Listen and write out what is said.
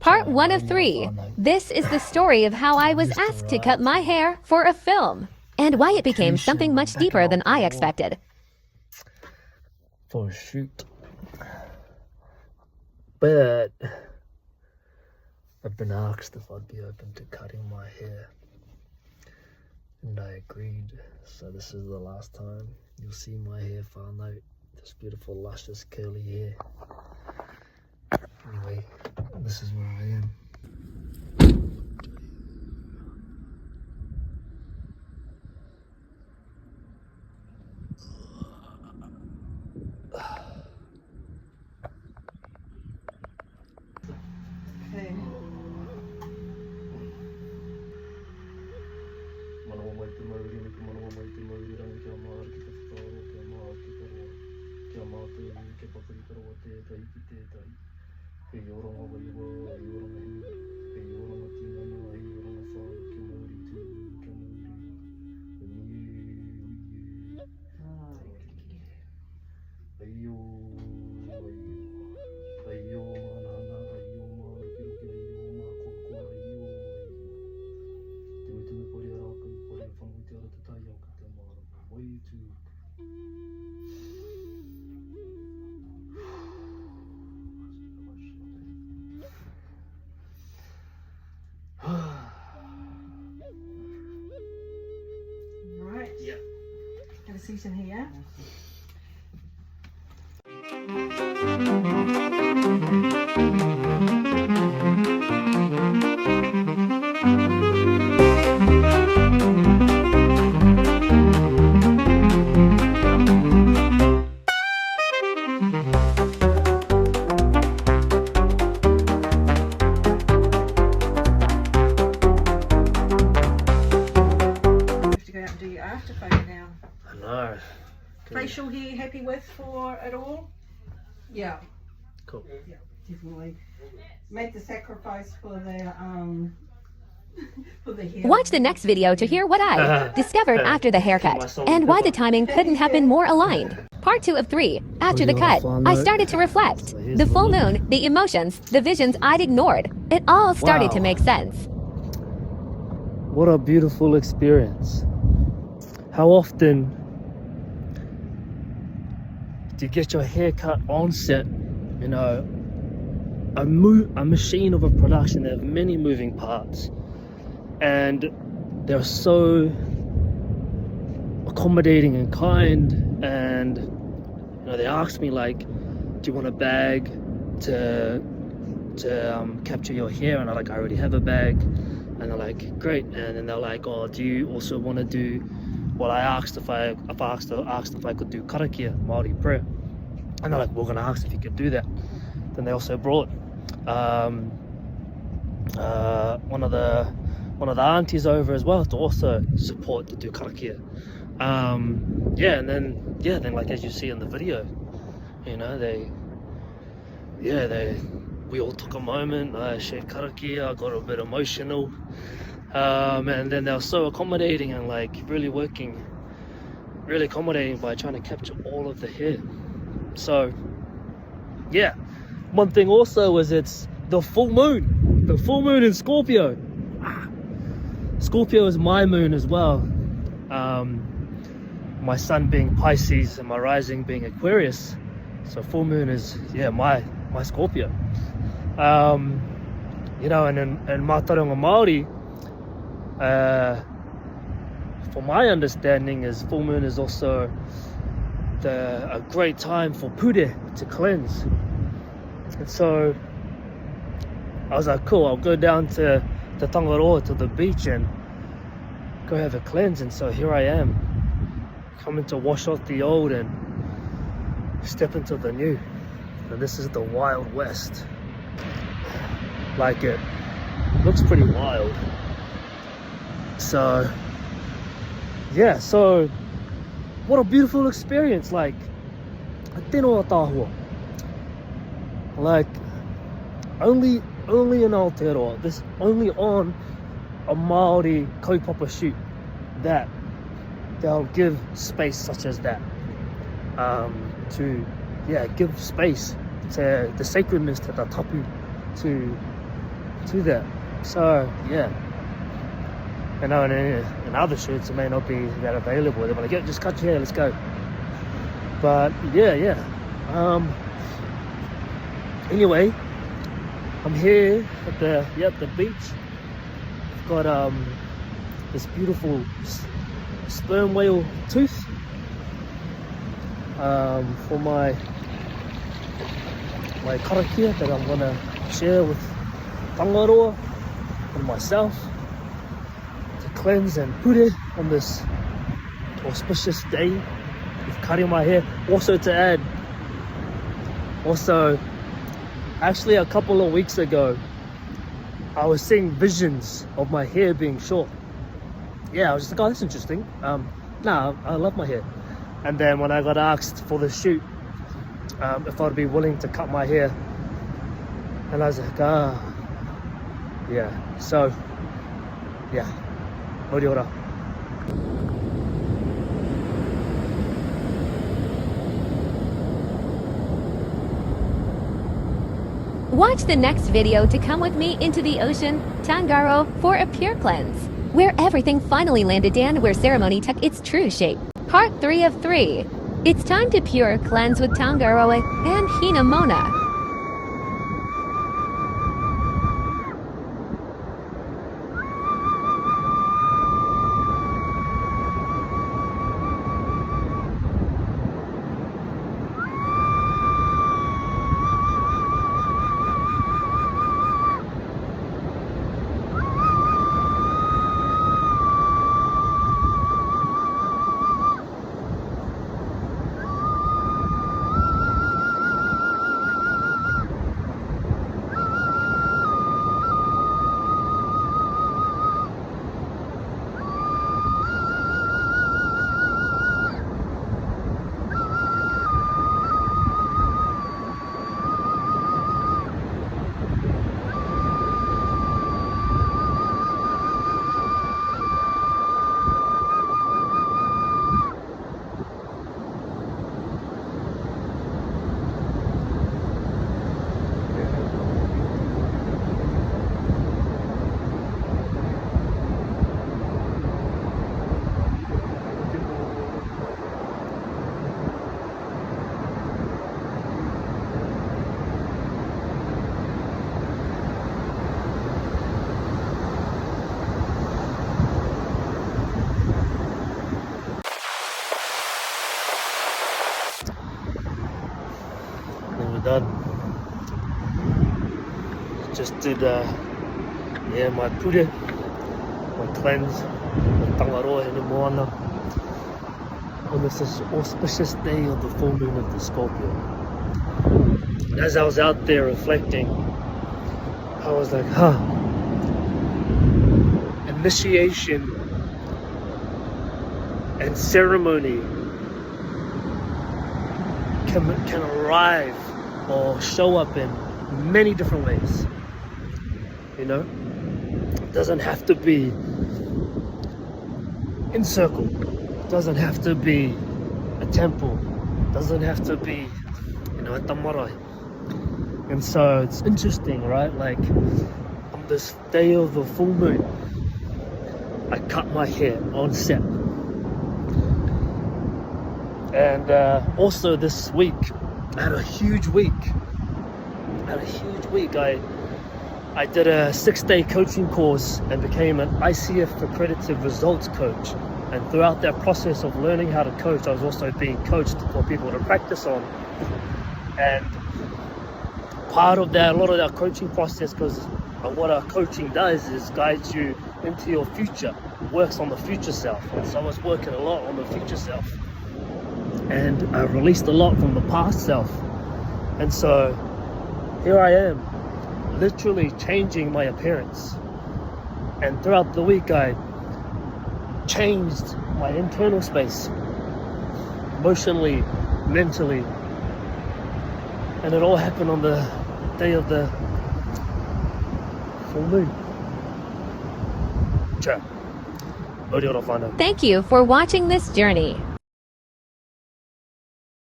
Part 1 of 3. This is the story of how I was asked to cut my hair for a film, and why it became something much deeper than I expected. For a shoot. But I've been asked if I'd be open to cutting my hair, and I agreed. So this is the last time you'll see my hair whānau, this beautiful luscious curly hair. Anyway, this is where I am. Okay. Right. Yeah. Have a seat in here. I know. Facial hair, happy with for it all? Yeah, Cool. yeah, definitely. Made the sacrifice for the for the hair. Watch the next video to hear what I discovered after the haircut, and why the timing couldn't have been more aligned. Part 2 of 3. After the cut, I started to reflect. The full moon, the emotions, the visions I'd ignored. It all started to make sense. What a beautiful experience. How often do you get your hair cut on set? You know, a machine of a production. They have many moving parts, and they're so accommodating and kind. And you know, they asked me like, "Do you want a bag to capture your hair?" And I'm like, "I already have a bag." And they're like, "Great." And then they're like, "Oh, do you also want to do?" Well, I asked if I could do karakia, Māori prayer, and they're like, "We're gonna ask if you could do that." Then they also brought one of the aunties over as well to also support to do karakia. And then like as you see in the video, you know, we all took a moment. I shared karakia, I got a bit emotional. And then they were so accommodating and like really accommodating by trying to capture all of the hair. So yeah, one thing also was it's the full moon in Scorpio. Scorpio is my moon as well, my sun being Pisces and my rising being Aquarius. So full moon is my Scorpio. You know, and in Mātauranga Māori, for my understanding, is full moon is also a great time for pure to cleanse. And so I was like, cool, I'll go down to Tangaroa, to the beach, and go have a cleanse. And so here I am, coming to wash off the old and step into the new. And this is the Wild West. Like, it looks pretty wild. So yeah, so what a beautiful experience. Like, tēnā tāhua. Like, only in Aotearoa, this only on a Māori kaupapa shoot that they'll give space such as that, to give space to the sacredness to the tapu, to to that. So yeah. And now in other shoots it may not be that available. They're like, yeah, just cut your hair, let's go. But yeah. Anyway, I'm here at the beach. I've got this beautiful sperm whale tooth for my karakia that I'm gonna share with Aotearoa and myself to cleanse and pure on this auspicious day of cutting my hair. Also to add, actually a couple of weeks ago I was seeing visions of my hair being short. Yeah, I was just like, oh, that's interesting. Nah, I love my hair. And then when I got asked for the shoot if I'd be willing to cut my hair, and I was like, yeah. So yeah, Aotearoa. Watch the next video to come with me into the ocean, Tangaro, for a pure cleanse, where everything finally landed and where ceremony took its true shape. Part 3 of 3. It's time to pure cleanse with Tangaro and Hinamona. Done. Just did my pure, my cleanse with Aotearoa and Moana on this auspicious day of the full moon of the Scorpio. And as I was out there reflecting, I was like, initiation and ceremony can arrive or show up in many different ways. You know, it doesn't have to be in circle, it doesn't have to be a temple, it doesn't have to be, a tamarai. And so it's interesting, right? Like on this day of the full moon, I cut my hair on set. And also this week, I had a huge week. I did a 6-day coaching course and became an ICF accredited results coach. And throughout that process of learning how to coach, I was also being coached for people to practice on. And part of that, a lot of that coaching process, because what our coaching does is guides you into your future, works on the future self. And so I was working a lot on the future self. And I released a lot from the past self. And so here I am, literally changing my appearance. And throughout the week I changed my internal space, emotionally, mentally. And it all happened on the day of the full moon. Ciao. Aotearoa whānau. Thank you for watching this journey.